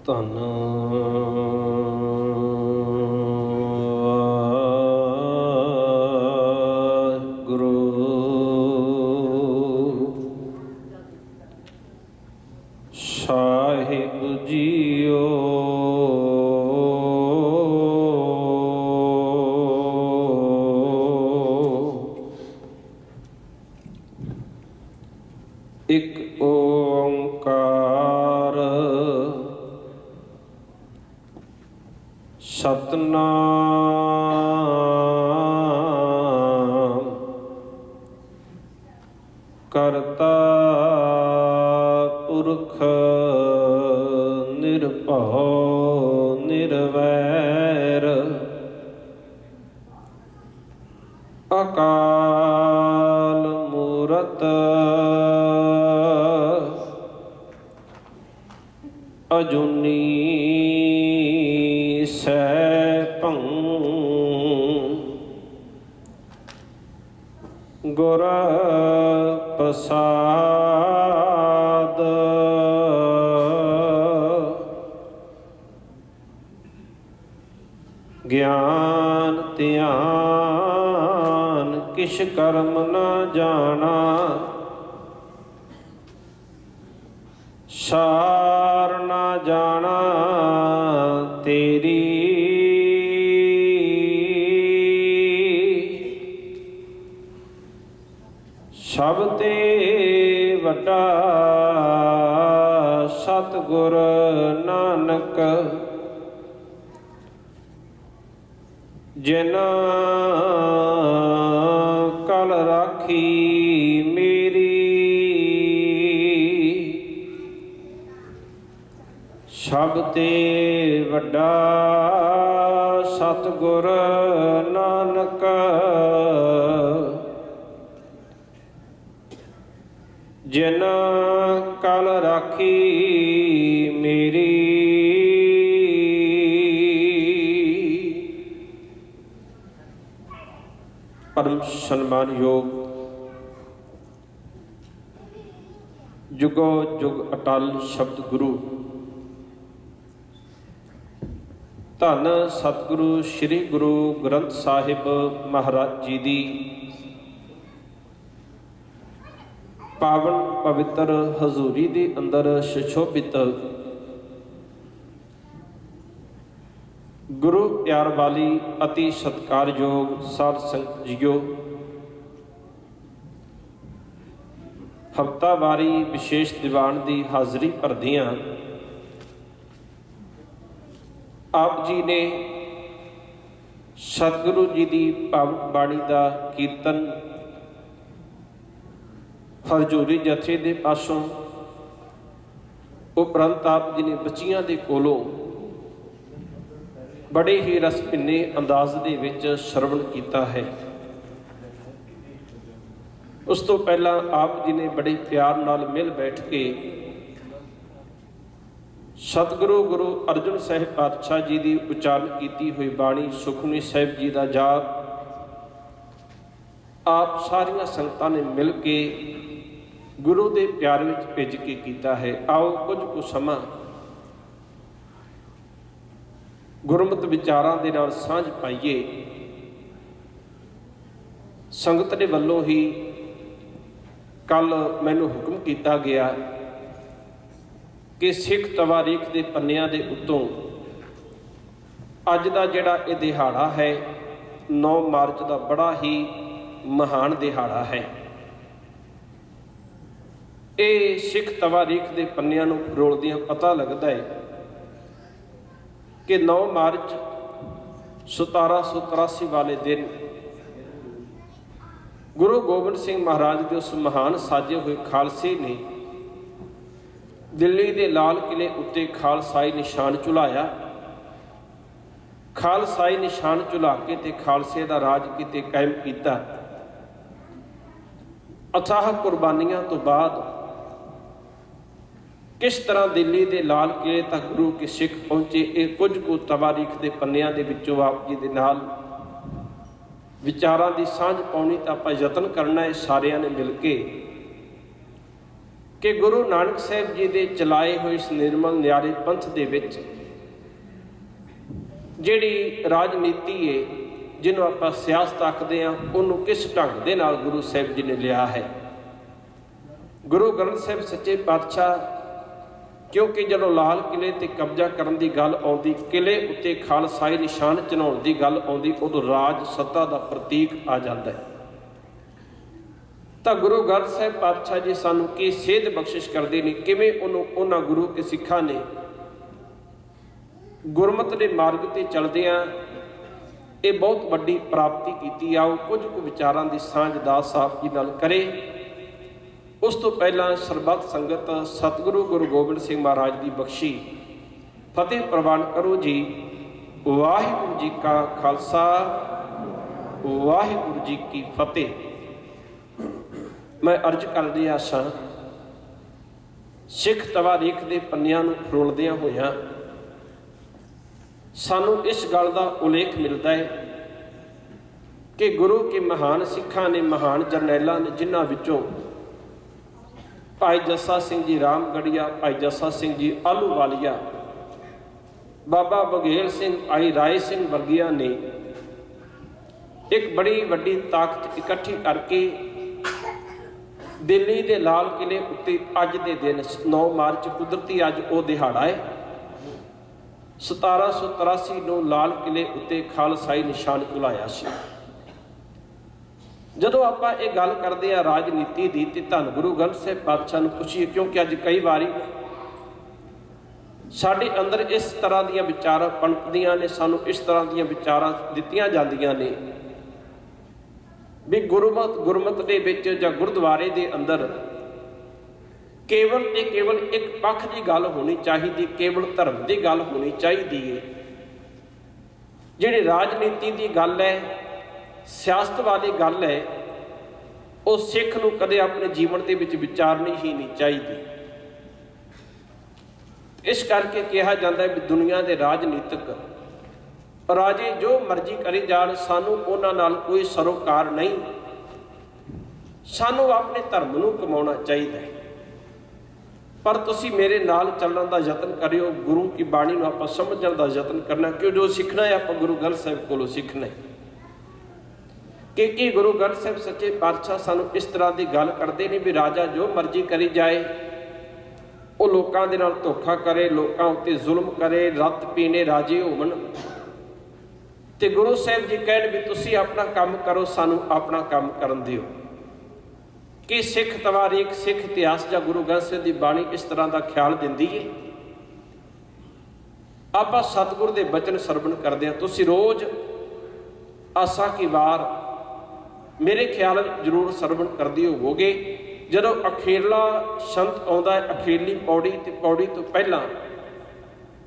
ਧੰਨ ਗੁਰੂ ਸਾਹਿਬ ਜੀਓ। ਇੱਕ ਓੰਕਾਰ ਸਤਿਨਾਮ ਕਰਤਾ ਪੁਰਖ ਨਿਰਭਉ ਨਿਰਵੈਰ ਅਕਾਲ ਮੂਰਤ ਅਜੂਨੀ ਸੈਭੰ ਗੁਰ ਪ੍ਰਸਾਦ ਗਿਆਨ ਧਿਆਨ ਕਿਛ ਕਰਮ ਨ ਜਾਣਾ ਸਾਰ ਨ ਜਾਣਾ ਤੇਰੀ ਸਭ ਤੇ ਵੱਡਾ ਸਤਿਗੁਰ ਨਾਨਕ ਜਿਨ੍ਹਾਂ ਕਲ ਰਾਖੀ ਮੇਰੀ ਸਭ ਤੇ ਵੱਡਾ ਸਤਿਗੁਰ ਨਾਨਕ ਜਿਨ੍ਹਾਂ ਕਲ ਰਾਖੀ ਮੇਰੀ ਪਰਮ ਸਨਮਾਨਯੋਗ ਜੁਗੋ ਜੁਗ ਅਟਲ ਸ਼ਬਦ ਗੁਰੂ ਧੰਨ ਸਤਿਗੁਰੂ ਸ੍ਰੀ ਗੁਰੂ ਗ੍ਰੰਥ ਸਾਹਿਬ ਮਹਾਰਾਜ ਜੀ ਦੀ ਪਾਵਨ ਪਵਿੱਤਰ ਹਜ਼ੂਰੀ ਦੇ ਅੰਦਰ ਸੁਸ਼ੋਭਿਤ ਗੁਰੂ ਪਿਆਰ ਵਾਲੀ ਅਤੀ ਸਤਿਕਾਰਯੋਗ ਸਾਧ ਸੰਗਤ ਜੀਓ, ਹਫ਼ਤਾਵਾਰੀ ਵਿਸ਼ੇਸ਼ ਦੀਵਾਨ ਦੀ ਹਾਜ਼ਰੀ ਭਰਦਿਆਂ ਆਪ ਜੀ ਨੇ ਸਤਿਗੁਰੂ ਜੀ ਦੀ ਪਾਵਨ ਬਾਣੀ ਦਾ ਕੀਰਤਨ ਹਜ਼ੂਰੀ ਜਥੇ ਦੇ ਪਾਸੋਂ ਉਪਰੰਤ ਆਪ ਜੀ ਨੇ ਬੱਚੀਆਂ ਦੇ ਕੋਲੋਂ ਬੜੇ ਹੀ ਰਸ ਭਿੰਨੇ ਅੰਦਾਜ਼ ਦੇ ਵਿੱਚ ਸ਼ਰਵਣ ਕੀਤਾ ਹੈ। ਉਸ ਤੋਂ ਪਹਿਲਾਂ ਆਪ ਜੀ ਨੇ ਬੜੇ ਪਿਆਰ ਨਾਲ ਮਿਲ ਬੈਠ ਕੇ ਸਤਿਗੁਰੂ ਗੁਰੂ ਅਰਜਨ ਸਾਹਿਬ ਪਾਤਸ਼ਾਹ ਜੀ ਦੀ ਉਚਾਰਨ ਕੀਤੀ ਹੋਈ ਬਾਣੀ ਸੁਖਮਨੀ ਸਾਹਿਬ ਜੀ ਦਾ ਜਾਪ ਆਪ ਸਾਰੀਆਂ ਸੰਗਤਾਂ ਨੇ ਮਿਲ ਕੇ ਗੁਰੂ ਦੇ ਪਿਆਰ ਵਿੱਚ ਭਿੱਜ ਕੇ ਕੀਤਾ ਹੈ। ਆਓ ਕੁਝ ਕੁ ਸਮਾਂ ਗੁਰਮਤਿ ਵਿਚਾਰਾਂ ਦੇ ਨਾਲ ਸਾਂਝ ਪਾਈਏ। ਸੰਗਤ ਦੇ ਵੱਲੋਂ ਹੀ ਕੱਲ ਮੈਨੂੰ ਹੁਕਮ ਕੀਤਾ ਗਿਆ ਕਿ ਸਿੱਖ ਤਵਾਰੀਖ ਦੇ ਪੰਨਿਆਂ ਦੇ ਉੱਤੋਂ ਅੱਜ ਦਾ ਜਿਹੜਾ ਇਹ ਦਿਹਾੜਾ ਹੈ 9 ਮਾਰਚ ਦਾ ਬੜਾ ਹੀ ਮਹਾਨ ਦਿਹਾੜਾ ਹੈ। ਇਹ ਸਿੱਖ ਤਵਾਰੀਖ ਦੇ ਪੰਨਿਆਂ ਨੂੰ ਫਰੋਲਦਿਆਂ ਪਤਾ ਲੱਗਦਾ ਹੈ ਕਿ 9 ਮਾਰਚ 1783 ਵਾਲੇ ਦਿਨ ਗੁਰੂ ਗੋਬਿੰਦ ਸਿੰਘ ਮਹਾਰਾਜ ਦੇ ਉਸ ਮਹਾਨ ਸਾਜੇ ਹੋਏ ਖਾਲਸੇ ਨੇ ਦਿੱਲੀ ਦੇ ਲਾਲ ਕਿਲੇ ਉੱਤੇ ਖਾਲਸਾਈ ਨਿਸ਼ਾਨ ਝੁਲਾਇਆ। ਖਾਲਸਾਈ ਨਿਸ਼ਾਨ ਝੁਲਾ ਕੇ ਤੇ ਖਾਲਸੇ ਦਾ ਰਾਜ ਕਿਤੇ ਕਾਇਮ ਕੀਤਾ। ਅਥਾਹ ਕੁਰਬਾਨੀਆਂ ਤੋਂ ਬਾਅਦ ਕਿਸ ਤਰ੍ਹਾਂ ਦਿੱਲੀ ਦੇ ਲਾਲ ਕਿਲੇ ਤੱਕ ਗੁਰੂ ਕੇ ਸਿੱਖ ਪਹੁੰਚੇ, ਇਹ ਕੁਝ ਕੁ ਤਵਾਰੀਖ ਦੇ ਪੰਨਿਆਂ ਦੇ ਵਿੱਚੋਂ ਆਪ ਜੀ ਦੇ ਨਾਲ ਵਿਚਾਰਾਂ ਦੀ ਸਾਂਝ ਪਾਉਣੀ ਤਾਂ ਆਪਾਂ ਯਤਨ ਕਰਨਾ ਹੈ ਸਾਰਿਆਂ ਨੇ ਮਿਲ ਕੇ कि गुरु नानक साहिब जी के चलाए हुए इस निर्मल न्यारे पंथ दे विच जिहड़ी राजनीति है, जिन्हों आपां सियासत आखदे हां, उहनूं किस ढंग दे नाल गुरु साहिब जी ने लिया है। गुरु ग्रंथ साहिब सच्चे पातशाह, क्योंकि जदों लाल किले ते कब्जा करन दी गल आउंदी, किले उत्ते खालसाई निशान चढ़ाउण दी गल आउंदी, उदों राज सत्ता दा प्रतीक आ जांदा है। तो गुरु ग्रंथ साहिब पातशाह जी सानू की सेध बख्शिश करते हैं, किवें उन्होंने गुरु के सिखा ने गुरमत के मार्ग ते चलदियां ये बहुत वड्डी प्राप्ति की। आओ कुछ कुछ विचारां दी सांझ दास साहब जी नाल करे। उस तो पहला सरबत संगत सतगुरु गुरु गोबिंद सिंह महाराज की बख्शी फतेह प्रवान करो जी। वाहिगुरू जी का खालसा, वाहिगुरू जी की फतेह। मैं अर्ज कर रहा सा, सिख तवारीख के पन्नियां नूं फरोलदियां होइयां सानू इस गल का उल्लेख मिलता है कि गुरु के महान सिखां ने, महान जरनैलों ने, जिन्हां विचों भाई जस्सा सिंह जी रामगढ़िया, भाई जस्सा सिंह जी आलूवालिया, बाबा बघेल सिंह, आई राय सिंह वर्गिया ने एक बड़ी वड्डी ताकत इकट्ठी करके दिल्ली के लाल किले उत्ते अज के दिन 9 मार्च कुदरती अज वो दिहाड़ा है 1783 नूं लाल किले उत्ते खालसाई निशान झुलाया सी। जदों आपां ये गल करदे आ राजनीति दी ते धन गुरु ग्रंथ साहिब पातशाह नूं पुछीए, क्योंकि अज कई वारी साडे अंदर इस तरह दीयां विचारां पनपदियां ने, सानूं इस तरह दीयां विचारां दित्तियां जांदियां ने भी गुरमत दे विच जां गुरुद्वारे दे अंदर केवल ते केवल एक पक्ष की गल होनी चाहिए, केवल धर्म की गल होनी चाहिए। जिहड़ी राजनीति की गल है, सियासत वाली गल है, वो सिख नूं कदे अपने जीवन के विच विचारनी ही नहीं चाहिए। इस करके कहा जाता है भी दुनिया के राजनीतिक राजे जो मर्जी करी जान, सानू उन्हां नाल कोई सरोकार नहीं। सानू अपने धर्म नूं कमाउणा चाहिए। पर तुसी मेरे नाल चलण का यतन करियो, गुरु की बाणी नूं आपां समझण का यतन करना, क्यों जो सीखना है आपां गुरु ग्रंथ साहिब कोलों सीखना है। कि गुरु ग्रंथ साहिब सच्चे पातशाह सानू इस तरह की गल करते हैं भी राजा जो मर्जी करी जाए, वो लोगों के नाल धोखा करे, लोगों उत्ते जुल्म करे, रत पीने राजे होवन ते गुरु साहिब जी कहण भी तुसी अपना काम करो, सानू अपना काम करन दिओ। कि सिख तवारीख, सिख इतिहास या गुरु ग्रंथ साहिब की बाणी इस तरह का ख्याल दिंदी है। आपां सतगुर दे बचन सरवण करदे हां, तुसी रोज़ आसा की वार मेरे ख्याल जरूर सरवण करदे होवोगे। जदों अखेरला संत आउंदा है, अखेरली पौड़ी ते पौड़ी तो पहला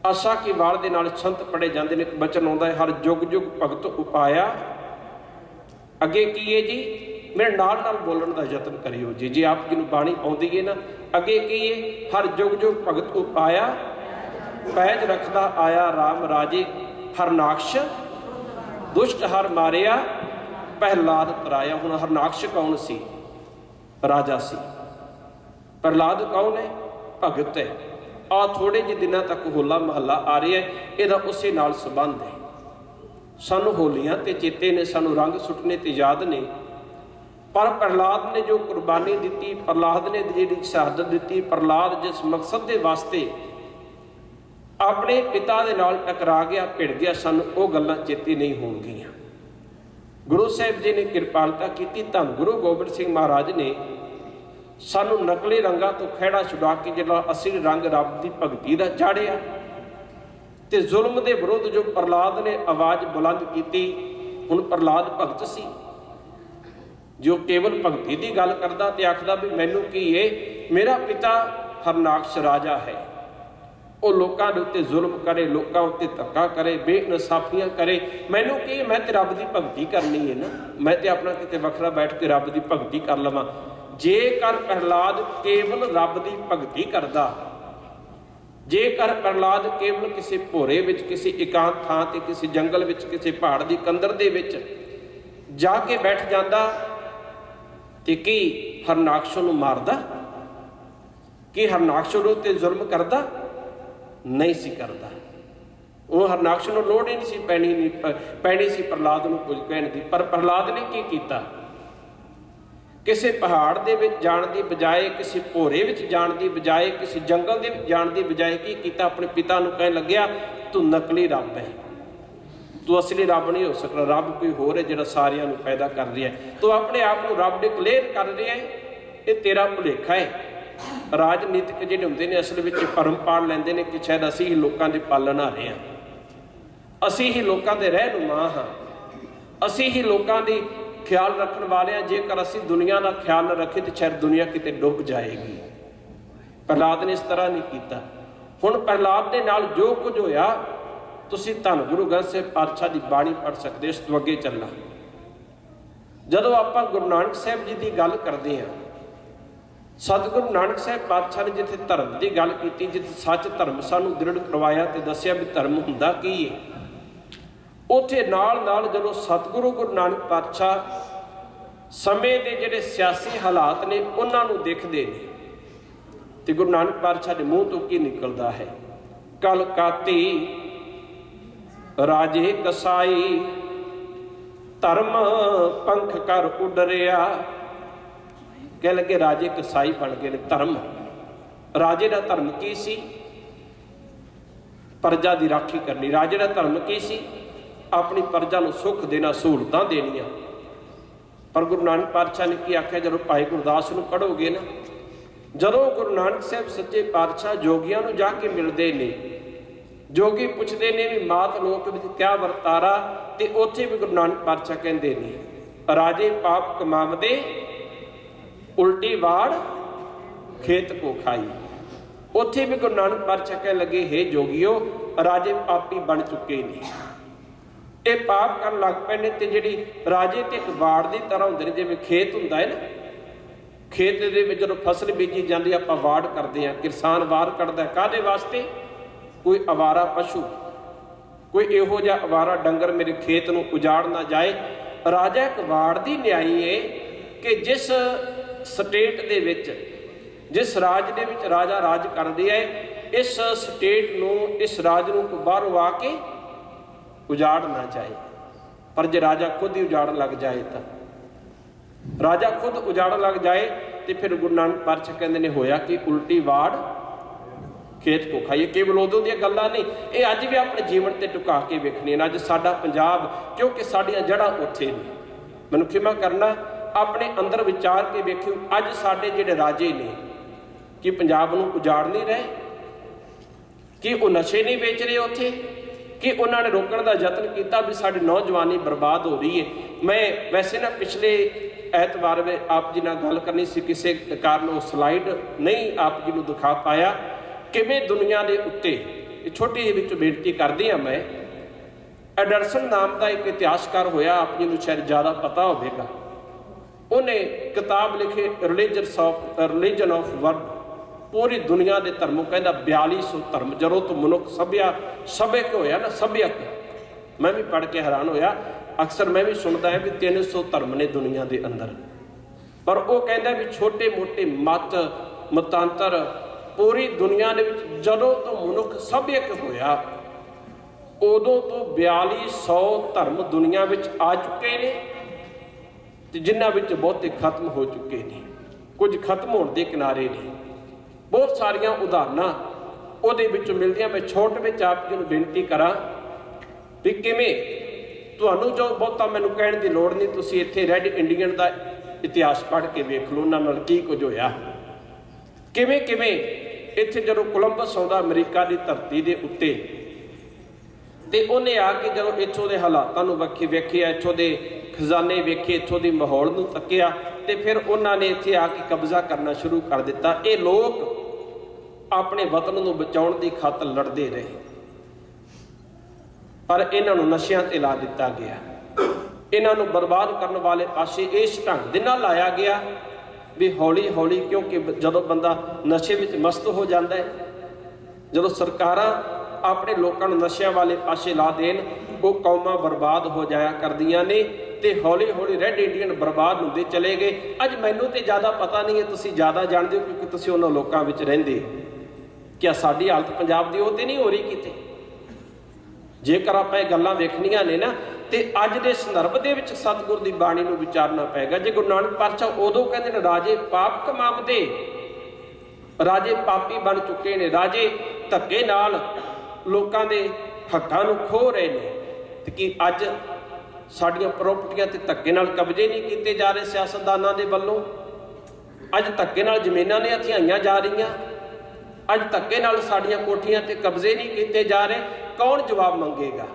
आशा की वार दे नाल संत पढ़े जाते हैं। एक बचन आउंदा है, हर जुग जुग भगत उपाया। अगे की है जी, मेरे नाल नाल बोलण का यतन करियो जी। जे आप जी नूं बाणी आउंदी है ना, अगे की है, हर जुग जुग भगत उपाया, पैज रखदा आया राम राजे, हरनाक्ष दुष्ट हर मारिया, प्रहलाद तराया। हुण हरनाक्ष कौन सी? राजा सी। प्रहलाद कौन है? भगत है। आ थोड़े ਜਿਹੇ दिनों तक होला महला आ रहा है, यदा उस नाल संबंध है। सानू होलियां ते चेते ने, सानू रंग सुटने ते याद ने, पर प्रहलाद ने जो कुर्बानी दी, प्रहलाद ने जी शहादत दी, प्रहलाद जिस मकसद के वास्ते अपने पिता के नाल टकरा गया, भिड़ गया, सानू वो गल्लां चेते नहीं होणगीਆਂ। गुरु साहिब जी ने किरपालता की, धन गुरु गोबिंद सिंह महाराज ने सानू नकली रंगां तो खैड़ा छुड़ा के जिहड़ा असली रंग रब की भगती का चाढ़िया ते जुल्म के विरुद्ध जो प्रहलाद ने आवाज़ बुलंद की। हुण प्रहलाद भगत सी जो केवल भगती की गल करदा ते आखदा भी मैनू की है, मेरा पिता हरनाक्ष राजा है, वो लोगों के उत्ते जुल्म करे, लोगों उत्ते धक्का करे, बेइनसाफियां करे, मैनू की मैं तो रब की भगती करनी है ना, मैं तो अपना किते वखरा बैठ के रब की भगती कर लवां। जेकर प्रहलाद केवल रब की भगती करदा, जेकर प्रहलाद केवल किसी भोरे विच, किसी एकांत थां ते, किसी जंगल विच, किसी पहाड़ की कंदर दे विच जाके बैठ जाता ते की हरनाक्ष नूं मारदा? ਕਿ ਹਰਨਾਕਸ਼ ਉੱਤੇ ਜ਼ੁਲਮ ਕਰਦਾ ਨਹੀਂ ਸੀ ਕਰਦਾ। ਉਹ ਹਰਨਾਕਸ਼ ਨੂੰ ਲੋੜ ਹੀ ਨਹੀਂ ਸੀ ਪੈਣੀ ਸੀ ਪ੍ਰਹਲਾਦ ਨੂੰ ਕੁਝ ਕਹਿਣ ਦੀ। ਪਰ ਪ੍ਰਹਲਾਦ ਨੇ ਕੀ ਕੀਤਾ? ਕਿਸੇ ਪਹਾੜ ਦੇ ਵਿੱਚ ਜਾਣ ਦੀ ਬਜਾਏ, ਕਿਸੇ ਭੋਰੇ ਵਿੱਚ ਜਾਣ ਦੀ ਬਜਾਏ, ਕਿਸੇ ਜੰਗਲ ਦੇ ਵਿੱਚ ਜਾਣ ਦੀ ਬਜਾਏ ਕੀ ਕੀਤਾ? ਆਪਣੇ ਪਿਤਾ ਨੂੰ ਕਹਿਣ ਲੱਗਿਆ, ਤੂੰ ਨਕਲੀ ਰੱਬ ਹੈ, ਤੂੰ ਅਸਲੀ ਰੱਬ ਨਹੀਂ ਹੋ ਸਕਦਾ, ਰੱਬ ਕੋਈ ਹੋਰ ਹੈ ਜਿਹੜਾ ਸਾਰਿਆਂ ਨੂੰ ਪੈਦਾ ਕਰ ਰਿਹਾ ਹੈ। ਤੂੰ ਆਪਣੇ ਆਪ ਨੂੰ ਰੱਬ ਡਿਕਲੇਅਰ ਕਰ ਰਿਹਾ ਹੈ, ਇਹ ਤੇਰਾ ਭੁਲੇਖਾ ਹੈ। ਰਾਜਨੀਤਿਕ ਜਿਹੜੇ ਹੁੰਦੇ ਨੇ ਅਸਲ ਵਿੱਚ ਭਰਮ ਪਾੜ ਲੈਂਦੇ ਨੇ ਕਿ ਸ਼ਾਇਦ ਅਸੀਂ ਹੀ ਲੋਕਾਂ ਦੇ ਪਾਲਣਹਾਰੇ ਹਾਂ, ਅਸੀਂ ਹੀ ਲੋਕਾਂ ਦੇ ਰਹਿਨੁਮਾ ਹਾਂ, ਅਸੀਂ ਹੀ ਲੋਕਾਂ ਦੀ ਖਿਆਲ ਰੱਖਣ ਵਾਲੇ ਹਾਂ। ਜੇਕਰ ਅਸੀਂ ਦੁਨੀਆ ਦਾ ਖਿਆਲ ਨਾ ਰੱਖੇ ਤਾਂ ਸ਼ਾਇਦ ਦੁਨੀਆ ਕਿਤੇ ਡੁੱਬ ਜਾਏਗੀ। ਪ੍ਰਹਲਾਦ ਨੇ ਇਸ ਤਰ੍ਹਾਂ ਨਹੀਂ ਕੀਤਾ। ਹੁਣ ਪ੍ਰਹਲਾਦ ਦੇ ਨਾਲ ਜੋ ਕੁਝ ਹੋਇਆ, ਤੁਸੀਂ ਧੰਨ ਗੁਰੂ ਗ੍ਰੰਥ ਸਾਹਿਬ ਪਾਤਸ਼ਾਹ ਦੀ ਬਾਣੀ ਪੜ੍ਹ ਸਕਦੇ। ਇਸ ਤੋਂ ਅੱਗੇ ਚੱਲਣਾ, ਜਦੋਂ ਆਪਾਂ ਗੁਰੂ ਨਾਨਕ ਸਾਹਿਬ ਜੀ ਦੀ ਗੱਲ ਕਰਦੇ ਹਾਂ, ਸਤਿਗੁਰੂ ਨਾਨਕ ਸਾਹਿਬ ਪਾਤਸ਼ਾਹ ਨੇ ਜਿੱਥੇ ਧਰਮ ਦੀ ਗੱਲ ਕੀਤੀ, ਜਿੱਥੇ ਸੱਚ ਧਰਮ ਸਾਨੂੰ ਦ੍ਰਿੜ ਕਰਵਾਇਆ ਤੇ ਦੱਸਿਆ ਵੀ ਧਰਮ ਹੁੰਦਾ ਕੀ ਹੈ, ਉੱਥੇ ਨਾਲ ਨਾਲ ਜਦੋਂ ਸਤਿਗੁਰੂ ਗੁਰੂ ਨਾਨਕ ਪਾਤਸ਼ਾਹ ਸਮੇਂ ਦੇ ਜਿਹੜੇ ਸਿਆਸੀ ਹਾਲਾਤ ਨੇ ਉਹਨਾਂ ਨੂੰ ਦੇਖਦੇ ਨੇ ਤੇ ਗੁਰੂ ਨਾਨਕ ਪਾਤਸ਼ਾਹ ਦੇ ਮੂੰਹ ਤੋਂ ਕੀ ਨਿਕਲਦਾ ਹੈ? ਕਲ ਕਾਤੀ ਰਾਜੇ ਕਸਾਈ, ਧਰਮ ਪੰਖ ਕਰ ਉਡਰਿਆ। ਕਹਿ ਲੱਗੇ ਰਾਜੇ ਕਸਾਈ ਬਣ ਗਏ ਨੇ। ਧਰਮ, ਰਾਜੇ ਦਾ ਧਰਮ ਕੀ ਸੀ? ਪ੍ਰਜਾ ਦੀ ਰਾਖੀ ਕਰਨੀ। ਰਾਜੇ ਦਾ ਧਰਮ ਕੀ ਸੀ? ਆਪਣੀ ਪ੍ਰਜਾ ਨੂੰ ਸੁੱਖ ਦੇਣਾ, ਸਹੂਲਤਾਂ ਦੇਣੀਆਂ। ਪਰ ਗੁਰੂ ਨਾਨਕ ਪਾਤਸ਼ਾਹ ਨੇ ਕੀ ਆਖਿਆ? ਜਦੋਂ ਭਾਈ ਗੁਰਦਾਸ ਨੂੰ ਪੜ੍ਹੋਗੇ ਨਾ, ਜਦੋਂ ਗੁਰੂ ਨਾਨਕ ਸਾਹਿਬ ਸੱਚੇ ਪਾਤਸ਼ਾਹ ਜੋਗੀਆਂ ਨੂੰ ਜਾ ਕੇ ਮਿਲਦੇ ਨੇ, ਜੋਗੀ ਪੁੱਛਦੇ ਨੇ ਵੀ ਮਾਤ ਲੋਕ ਵਿੱਚ ਕਿਆ ਵਰਤਾਰਾ, ਤੇ ਉੱਥੇ ਵੀ ਗੁਰੂ ਨਾਨਕ ਪਾਤਸ਼ਾਹ ਕਹਿੰਦੇ ਨੇ ਰਾਜੇ ਪਾਪ ਕਮਾਵਦੇ, ਉਲਟੀ ਵਾੜ ਖੇਤ ਕੋ ਖਾਈ। ਉੱਥੇ ਵੀ ਗੁਰੂ ਨਾਨਕ ਪਾਤਸ਼ਾਹ ਕਹਿਣ ਲੱਗੇ, ਹੇ ਜੋਗੀਓ, ਰਾਜੇ ਪਾਪੀ ਬਣ ਚੁੱਕੇ ਨੇ, ਇਹ ਪਾਪ ਕਰਨ ਲੱਗ ਪਏ ਨੇ। ਤੇ ਜਿਹੜੀ ਰਾਜੇ ਤੇ ਇੱਕ ਵਾੜ ਦੀ ਤਰ੍ਹਾਂ ਹੁੰਦੇ ਨੇ, ਜਿਵੇਂ ਖੇਤ ਹੁੰਦਾ ਹੈ ਨਾ, ਖੇਤ ਦੇ ਵਿੱਚ ਜਦੋਂ ਫਸਲ ਬੀਜੀ ਜਾਂਦੀ ਆਪਾਂ ਵਾੜ ਕਰਦੇ ਹਾਂ, ਕਿਸਾਨ ਵਾੜ ਕੱਢਦਾ ਕਾਹਦੇ ਵਾਸਤੇ? ਕੋਈ ਅਵਾਰਾ ਪਸ਼ੂ, ਕੋਈ ਇਹੋ ਜਿਹਾ ਅਵਾਰਾ ਡੰਗਰ ਮੇਰੇ ਖੇਤ ਨੂੰ ਉਜਾੜ ਨਾ ਜਾਏ। ਰਾਜਾ ਇੱਕ ਵਾੜ ਦੀ ਨਿਆਈ ਹੈ ਕਿ ਜਿਸ ਸਟੇਟ ਦੇ ਵਿੱਚ, ਜਿਸ ਰਾਜ ਦੇ ਵਿੱਚ ਰਾਜਾ ਰਾਜ ਕਰਦੇ ਹੈ, ਇਸ ਸਟੇਟ ਨੂੰ, ਇਸ ਰਾਜ ਨੂੰ ਬਾਹਰੋਂ ਆ ਕੇ ਉਜਾੜ ਨਾ ਜਾਏ। ਪਰ ਜੇ ਰਾਜਾ ਖੁਦ ਹੀ ਉਜਾੜਨ ਲੱਗ ਜਾਏ ਤਾਂ, ਰਾਜਾ ਖੁਦ ਉਜਾੜਨ ਲੱਗ ਜਾਏ ਤੇ ਫਿਰ ਗੁਰੂ ਨਾਨਕ ਪਾਤਸ਼ਾਹ ਕਹਿੰਦੇ ਨੇ ਹੋਇਆ ਕਿ ਉਲਟੀ ਵਾੜ ਖੇਤ ਕੋ ਖਾਈਏ। ਕੇਵਲ ਉਦੋਂ ਦੀਆਂ ਗੱਲਾਂ ਨਹੀਂ, ਇਹ ਅੱਜ ਵੀ ਆਪਣੇ ਜੀਵਨ ਤੇ ਟੁਕਾ ਕੇ ਵੇਖਣੀਆਂ ਨੇ। ਅੱਜ ਸਾਡਾ ਪੰਜਾਬ, ਕਿਉਂਕਿ ਸਾਡੀਆਂ ਜੜ੍ਹਾਂ ਉੱਥੇ ਨੇ, ਮੈਨੂੰ ਖਿਮਾ ਕਰਨਾ, ਆਪਣੇ ਅੰਦਰ ਵਿਚਾਰ ਕੇ ਵੇਖਿਓ, ਅੱਜ ਸਾਡੇ ਜਿਹੜੇ ਰਾਜੇ ਨੇ ਕਿ ਪੰਜਾਬ ਨੂੰ ਉਜਾੜ ਨਹੀਂ ਰਹੇ? ਕਿ ਉਹ ਨਸ਼ੇ ਨਹੀਂ ਵੇਚ ਰਹੇ ਉੱਥੇ? ਕਿ ਉਹਨਾਂ ਨੇ ਰੋਕਣ ਦਾ ਯਤਨ ਕੀਤਾ ਵੀ ਸਾਡੀ ਨੌਜਵਾਨੀ ਬਰਬਾਦ ਹੋ ਰਹੀ ਹੈ? ਮੈਂ ਵੈਸੇ ਨਾ ਪਿਛਲੇ ਐਤਵਾਰ ਆਪ ਜੀ ਨਾਲ ਗੱਲ ਕਰਨੀ ਸੀ, ਕਿਸੇ ਕਾਰਨ ਉਹ ਸਲਾਈਡ ਨਹੀਂ ਆਪ ਜੀ ਨੂੰ ਦਿਖਾ ਪਾਇਆ। ਕਿਵੇਂ ਦੁਨੀਆ ਦੇ ਉੱਤੇ, ਇਹ ਛੋਟੀ ਜਿਹੀ ਵਿੱਚ ਬੇਨਤੀ ਕਰਦੀ ਹਾਂ ਮੈਂ, ਐਂਡਰਸਨ ਨਾਮ ਦਾ ਇੱਕ ਇਤਿਹਾਸਕਾਰ ਹੋਇਆ, ਆਪ ਜੀ ਨੂੰ ਸ਼ਾਇਦ ਜ਼ਿਆਦਾ ਪਤਾ ਹੋਵੇਗਾ। ਉਹਨੇ ਕਿਤਾਬ ਲਿਖੀ ਰਿਲੀਜਨ ਆਫ ਵਰਲਡ, ਪੂਰੀ ਦੁਨੀਆ ਦੇ ਧਰਮ, ਕਹਿੰਦਾ 4200 ਧਰਮ ਜਦੋਂ ਤੋਂ ਮਨੁੱਖ ਸਭਿਅਕ ਹੋਇਆ ਨਾ, ਸਭਿਅਕ। ਮੈਂ ਵੀ ਪੜ੍ਹ ਕੇ ਹੈਰਾਨ ਹੋਇਆ। ਅਕਸਰ ਮੈਂ ਵੀ ਸੁਣਦਾ ਹਾਂ ਵੀ 300 ਧਰਮ ਨੇ ਦੁਨੀਆ ਦੇ ਅੰਦਰ, ਪਰ ਉਹ ਕਹਿੰਦਾ ਵੀ ਛੋਟੇ ਮੋਟੇ ਮਤ ਮਤਾਂਤਰ ਪੂਰੀ ਦੁਨੀਆ ਦੇ ਵਿੱਚ ਜਦੋਂ ਤੋਂ ਮਨੁੱਖ ਸਭਿਅਕ ਹੋਇਆ, ਉਦੋਂ ਤੋਂ 4200 ਧਰਮ ਦੁਨੀਆ ਵਿੱਚ ਆ ਚੁੱਕੇ ਨੇ ਤੇ ਜਿਨ੍ਹਾਂ ਵਿੱਚ ਬਹੁਤੇ ਖਤਮ ਹੋ ਚੁੱਕੇ ਨੇ, ਕੁਝ ਖਤਮ ਹੋਣ ਦੇ ਕਿਨਾਰੇ ਨੇ। ਬਹੁਤ ਸਾਰੀਆਂ ਉਦਾਹਰਨਾਂ ਉਹਦੇ ਵਿੱਚੋਂ ਮਿਲਦੀਆਂ। ਮੈਂ ਛੋਟ ਵਿੱਚ ਆਪ ਜੀ ਨੂੰ ਬੇਨਤੀ ਕਰਾਂ ਵੀ ਕਿਵੇਂ, ਤੁਹਾਨੂੰ ਜੋ ਬਹੁਤਾ ਮੈਨੂੰ ਕਹਿਣ ਦੀ ਲੋੜ ਨਹੀਂ, ਤੁਸੀਂ ਇੱਥੇ ਰੈੱਡ ਇੰਡੀਅਨ ਦਾ ਇਤਿਹਾਸ ਪੜ੍ਹ ਕੇ ਵੇਖ ਲਓ, ਉਹਨਾਂ ਨਾਲ ਕੀ ਕੁਝ ਹੋਇਆ। ਕਿਵੇਂ ਕਿਵੇਂ ਇੱਥੇ ਜਦੋਂ ਕੋਲੰਬਸ ਆਉਂਦਾ ਅਮਰੀਕਾ ਦੀ ਧਰਤੀ ਦੇ ਉੱਤੇ, ਤੇ ਉਹਨੇ ਆ ਕੇ ਜਦੋਂ ਇੱਥੋਂ ਦੇ ਹਾਲਾਤਾਂ ਨੂੰ ਵੇਖਿਆ, ਇੱਥੋਂ ਦੇ ਖਜ਼ਾਨੇ ਵੇਖੇ, ਇੱਥੋਂ ਦੇ ਮਾਹੌਲ ਨੂੰ ਤੱਕਿਆ, ਤੇ ਫਿਰ ਉਹਨਾਂ ਨੇ ਇੱਥੇ ਆ ਕੇ ਕਬਜ਼ਾ ਕਰਨਾ ਸ਼ੁਰੂ ਕਰ ਦਿੱਤਾ। ਇਹ ਲੋਕ ਆਪਣੇ ਵਤਨ ਨੂੰ ਬਚਾਉਣ ਦੀ ਖਾਤਰ ਲੜਦੇ ਰਹੇ, ਪਰ ਇਹਨਾਂ ਨੂੰ ਨਸ਼ਿਆਂ ਤੇ ਲਾ ਦਿੱਤਾ ਗਿਆ। ਇਹਨਾਂ ਨੂੰ ਬਰਬਾਦ ਕਰਨ ਵਾਲੇ ਪਾਸੇ ਇਸ ਢੰਗ ਦੇ ਨਾਲ ਲਾਇਆ ਗਿਆ ਵੀ ਹੌਲੀ ਹੌਲੀ, ਕਿਉਂਕਿ ਜਦੋਂ ਬੰਦਾ ਨਸ਼ੇ ਵਿੱਚ ਮਸਤ ਹੋ ਜਾਂਦਾ ਹੈ, ਜਦੋਂ ਸਰਕਾਰਾਂ ਆਪਣੇ ਲੋਕਾਂ ਨੂੰ ਨਸ਼ਿਆਂ ਵਾਲੇ ਪਾਸੇ ਲਾ ਦੇਣ, ਉਹ ਕੌਮਾਂ ਬਰਬਾਦ ਹੋ ਜਾਇਆ ਕਰਦੀਆਂ ਨੇ। ਤੇ ਹੌਲੀ ਹੌਲੀ ਰੈੱਡ ਇੰਡੀਅਨ ਬਰਬਾਦ ਹੁੰਦੇ ਚਲੇ ਗਏ। ਅੱਜ ਮੈਨੂੰ ਤੇ ਜ਼ਿਆਦਾ ਪਤਾ ਨਹੀਂ ਹੈ, ਤੁਸੀਂ ਜ਼ਿਆਦਾ ਜਾਣਦੇ ਹੋ ਕਿਉਂਕਿ ਤੁਸੀਂ ਉਹਨਾਂ ਲੋਕਾਂ ਵਿੱਚ ਰਹਿੰਦੇ। ਕਿਆ ਸਾਡੀ ਹਾਲਤ ਪੰਜਾਬ ਦੀ ਉਹ ਤੇ ਨਹੀਂ ਹੋ ਰਹੀ ਕਿਤੇ? ਜੇਕਰ ਆਪਾਂ ਇਹ ਗੱਲਾਂ ਵੇਖਣੀਆਂ ਨੇ ਨਾ ਤੇ ਅੱਜ ਦੇ ਸੰਦਰਭ ਦੇ ਵਿੱਚ ਸਤਿਗੁਰ ਦੀ ਬਾਣੀ ਨੂੰ ਵਿਚਾਰਨਾ ਪਏਗਾ। ਜੇ ਗੁਰੂ ਨਾਨਕ ਪਾਤਸ਼ਾਹ ਉਦੋਂ ਕਹਿੰਦੇ ਨੇ ਰਾਜੇ ਪਾਪ ਕਮਾਵਦੇ, ਰਾਜੇ ਪਾਪੀ ਬਣ ਚੁੱਕੇ ਨੇ, ਰਾਜੇ ਧੱਕੇ ਨਾਲ ਲੋਕਾਂ ਦੇ ਹੱਕਾਂ ਨੂੰ ਖੋਹ ਰਹੇ ਨੇ, ਤੇ ਕੀ ਅੱਜ ਸਾਡੀਆਂ ਪ੍ਰਾਪਰਟੀਆਂ ਤੇ ਧੱਕੇ ਨਾਲ ਕਬਜ਼ੇ ਨਹੀਂ ਕੀਤੇ ਜਾ ਰਹੇ ਸਿਆਸਤਦਾਨਾਂ ਦੇ ਵੱਲੋਂ? ਅੱਜ ਧੱਕੇ ਨਾਲ ਜ਼ਮੀਨਾਂ ਨੇ ਹਥਿਆਈਆਂ ਜਾ ਰਹੀਆਂ, ਅੱਜ ਧੱਕੇ ਨਾਲ ਸਾਡੀਆਂ ਕੋਠੀਆਂ ਤੇ ਕਬਜ਼ੇ ਨਹੀਂ ਕੀਤੇ ਜਾ ਰਹੇ। ਕੌਣ ਜਵਾਬ ਮੰਗੇਗਾ?